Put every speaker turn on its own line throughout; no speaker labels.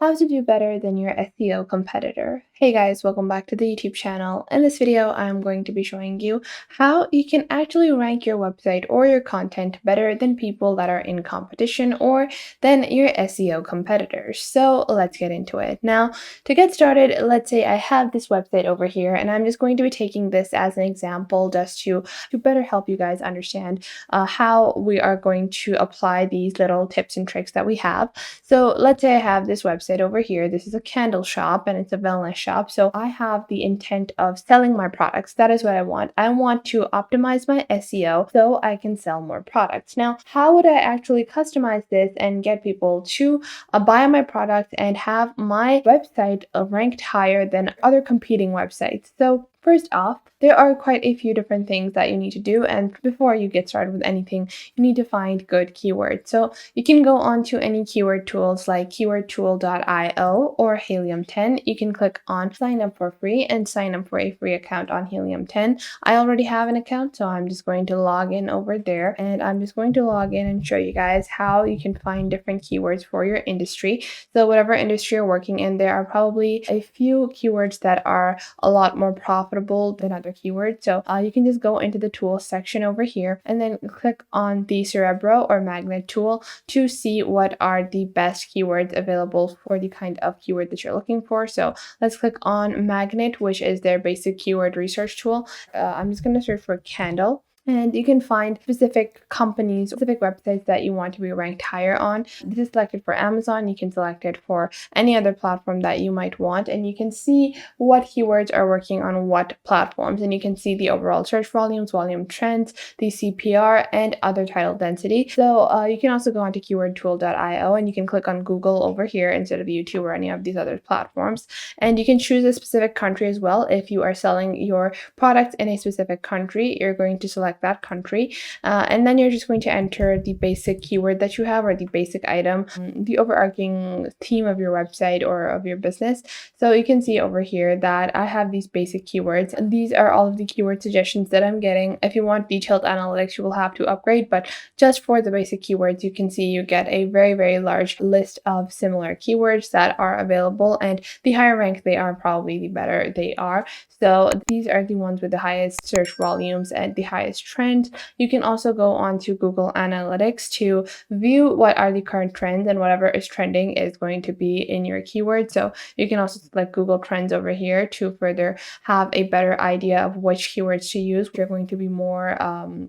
How to do better than your SEO competitor. Hey guys, welcome back to the YouTube channel. In this video, I'm going to be showing you how you can actually rank your website or your content better than people that are in competition or than your SEO competitors. So let's get into it. Now, to get started, let's say I have this website over here and I'm just going to be taking this as an example just to better help you guys understand how we are going to apply these little tips and tricks that we have. So let's say I have this website over here. This is a candle shop and it's a wellness shop. So I have the intent of selling my products. That is what I want. I want to optimize my SEO so I can sell more products. Now, how would I actually customize this and get people to buy my product and have my website ranked higher than other competing websites? So first off, there are quite a few different things that you need to do. And before you get started with anything, you need to find good keywords. So you can go on to any keyword tools like keywordtool.io or Helium 10. You can click on sign up for free and sign up for a free account on Helium 10. I already have an account, so I'm just going to log in over there and I'm just going to log in and show you guys how you can find different keywords for your industry. So whatever industry you're working in, there are probably a few keywords that are a lot more profitable than other keywords. So you can just go into the tools section over here and then click on the Cerebro or Magnet tool to see what are the best keywords available for the kind of keyword that you're looking for. So let's click on Magnet, which is their basic keyword research tool. I'm just going to search for candle. And you can find specific companies, specific websites that you want to be ranked higher on. This is selected for Amazon. You can select it for any other platform that you might want. And you can see what keywords are working on what platforms. And you can see the overall search volumes, volume trends, the CPR, and other title density. So you can also go onto keywordtool.io and you can click on Google over here instead of YouTube or any of these other platforms. And you can choose a specific country as well. If you are selling your product in a specific country, you're going to select that country, and then you're just going to enter the basic keyword that you have or the basic item, the overarching theme of your website or of your business. So you can see over here that I have these basic keywords. These are all of the keyword suggestions that I'm getting. If you want detailed analytics, you will have to upgrade, but just for the basic keywords, you can see you get a very large list of similar keywords that are available, and the higher rank they are, probably the better they are. So these are the ones with the highest search volumes and the highest trend. You can also go on to Google Analytics to view what are the current trends, and whatever is trending is going to be in your keyword. So you can also select Google Trends over here to further have a better idea of which keywords to use, which are going to be more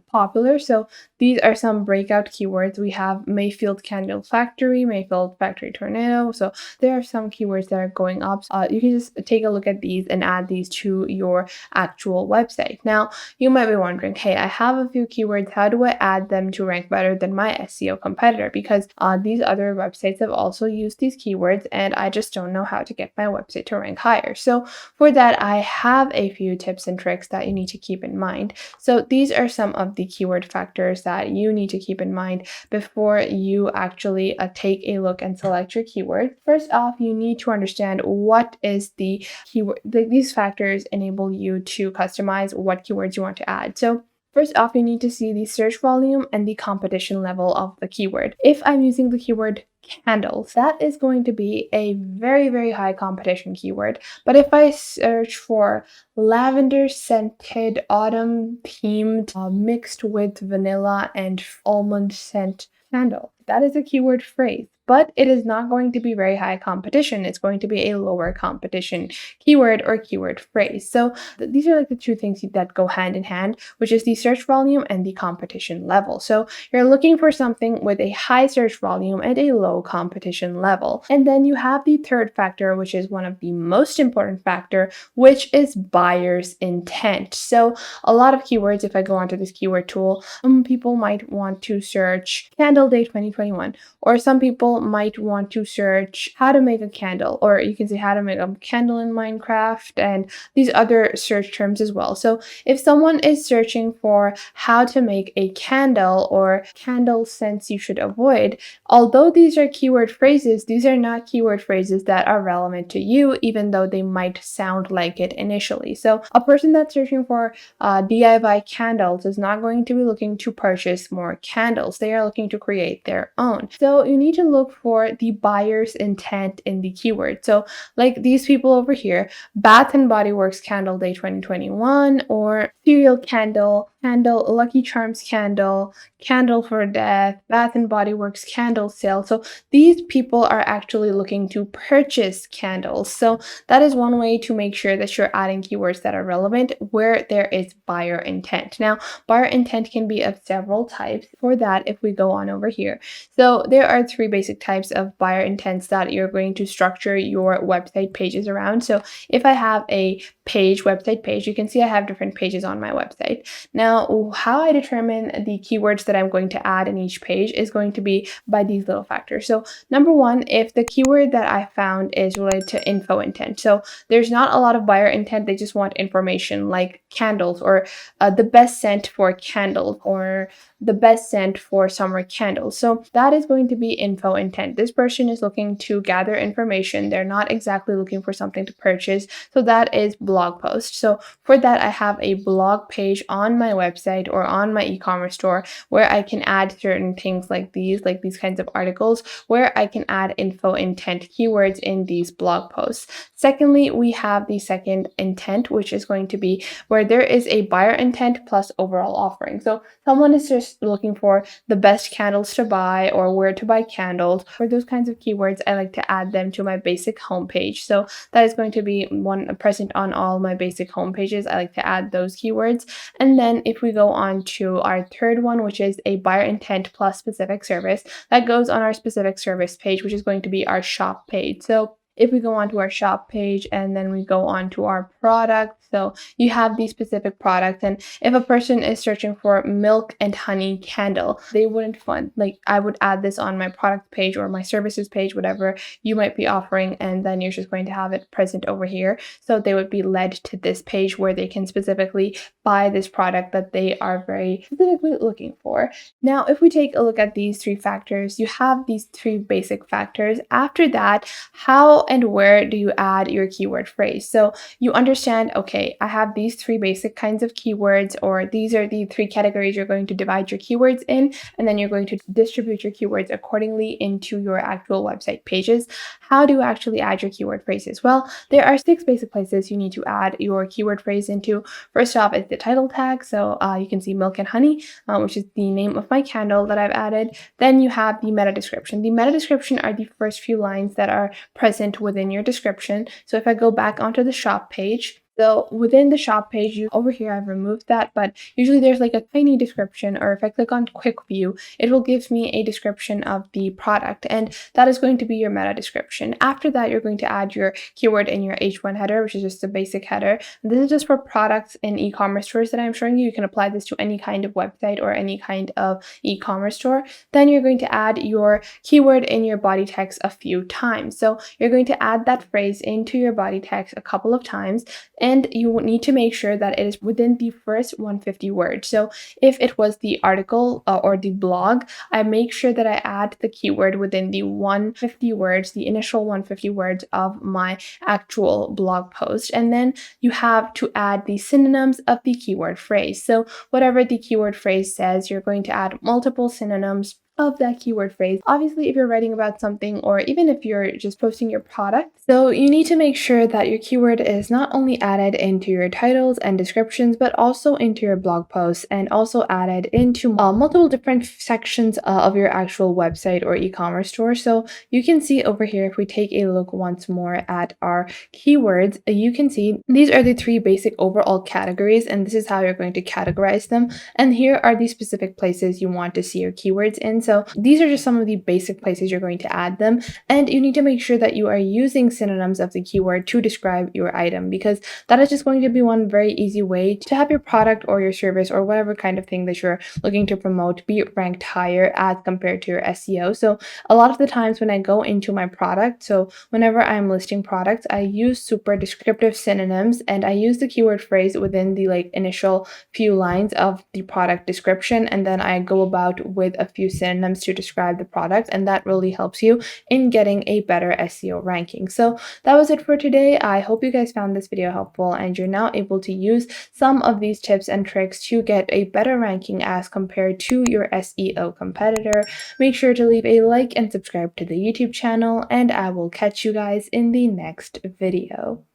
popular. So these are some breakout keywords. We have Mayfield Candle Factory, Mayfield Factory Tornado. So there are some keywords that are going up. You can just take a look at these and add these to your actual website. Now, you might be wondering, hey, I have a few keywords. How do I add them to rank better than my SEO competitor? Because these other websites have also used these keywords and I just don't know how to get my website to rank higher. So for that, I have a few tips and tricks that you need to keep in mind. So these are some of the keyword factors that you need to keep in mind before you actually take a look and select your keyword. First off, you need to understand what is the keyword. These factors enable you to customize what keywords you want to add. So first off, you need to see the search volume and the competition level of the keyword. If I'm using the keyword candles, that is going to be a very high competition keyword. But if I search for lavender scented autumn themed mixed with vanilla and almond scent candle, that is a keyword phrase, but it is not going to be very high competition. It's going to be a lower competition keyword or keyword phrase. So these are like the two things that go hand in hand, which is the search volume and the competition level. So you're looking for something with a high search volume and a low competition level. And then you have the third factor, which is one of the most important factor, which is buyer's intent. So a lot of keywords, if I go onto this keyword tool, people might want to search candle day 2021, or some people might want to search how to make a candle, or you can say how to make a candle in Minecraft, and these other search terms as well. So if someone is searching for how to make a candle or candle scents you should avoid, although these are keyword phrases, these are not keyword phrases that are relevant to you, even though they might sound like it initially. So a person that's searching for DIY candles is not going to be looking to purchase more candles. They are looking to create their their own. So you need to look for the buyer's intent in the keyword. So like these people over here, Bath and Body Works Candle Day 2021, or Cereal Candle, Lucky Charms Candle, Candle for Death, Bath and Body Works Candle Sale. So these people are actually looking to purchase candles. So that is one way to make sure that you're adding keywords that are relevant where there is buyer intent. Now, buyer intent can be of several types. For that, if we go on over here, so there are three basic types of buyer intents that you're going to structure your website pages around. So if I have a website page, you can see I have different pages on my website. Now, how I determine the keywords that I'm going to add in each page is going to be by these little factors. So number one, if the keyword that I found is related to info intent. So there's not a lot of buyer intent. They just want information like candles, or the best scent for candles, or the best scent for summer candles. So that is going to be info intent. This person is looking to gather information. They're not exactly looking for something to purchase. So that is blog post. So for that, I have a blog page on my website or on my e-commerce store where I can add certain things like these kinds of articles, where I can add info intent keywords in these blog posts. Secondly, we have the second intent, which is going to be where there is a buyer intent plus overall offering. So someone is just looking for the best candles to buy or where to buy candles. For those kinds of keywords, I like to add them to my basic homepage. So that is going to be one present on all my basic homepages. I like to add those keywords. And then if we go on to our third one, which is a buyer intent plus specific service, that goes on our specific service page, which is going to be our shop page. So if we go on to our shop page and then we go on to our product, so you have these specific products, and if a person is searching for milk and honey candle, they wouldn't find, like, I would add this on my product page or my services page, whatever you might be offering, and then you're just going to have it present over here. So they would be led to this page where they can specifically buy this product that they are very specifically looking for. Now, if we take a look at these three factors, you have these three basic factors. After that, how and where do you add your keyword phrase? So you understand, okay, I have these three basic kinds of keywords, or these are the three categories you're going to divide your keywords in, and then you're going to distribute your keywords accordingly into your actual website pages. How do you actually add your keyword phrases? Well, there are 6 basic places you need to add your keyword phrase into. First off is the title tag. So you can see milk and honey, which is the name of my candle that I've added. Then you have the meta description. The meta description are the first few lines that are present within your description. So if I go back onto the shop page, so within the shop page, over here, I've removed that, but usually there's like a tiny description, or if I click on quick view, it will give me a description of the product, and that is going to be your meta description. After that, you're going to add your keyword in your H1 header, which is just a basic header. This is just for products in e-commerce stores that I'm showing you. You can apply this to any kind of website or any kind of e-commerce store. Then you're going to add your keyword in your body text a few times. So you're going to add that phrase into your body text a couple of times, and you need to make sure that it is within the first 150 words. So if it was the article or the blog, I make sure that I add the keyword within the 150 words, the initial 150 words of my actual blog post. And then you have to add the synonyms of the keyword phrase. So whatever the keyword phrase says, you're going to add multiple synonyms of that keyword phrase. Obviously, if you're writing about something, or even if you're just posting your product, so you need to make sure that your keyword is not only added into your titles and descriptions, but also into your blog posts, and also added into multiple different sections of your actual website or e-commerce store. So you can see over here, if we take a look once more at our keywords, you can see these are the 3 basic overall categories, and this is how you're going to categorize them. And here are the specific places you want to see your keywords in. So these are just some of the basic places you're going to add them. And you need to make sure that you are using synonyms of the keyword to describe your item, because that is just going to be one very easy way to have your product or your service or whatever kind of thing that you're looking to promote be ranked higher as compared to your SEO. So a lot of the times when I go into my product, so whenever I'm listing products, I use super descriptive synonyms, and I use the keyword phrase within the initial few lines of the product description, and then I go about with a few synonyms synonyms to describe the product, and that really helps you in getting a better SEO ranking. So that was it for today. I hope you guys found this video helpful and you're now able to use some of these tips and tricks to get a better ranking as compared to your SEO competitor. Make sure to leave a like and subscribe to the YouTube channel, and I will catch you guys in the next video.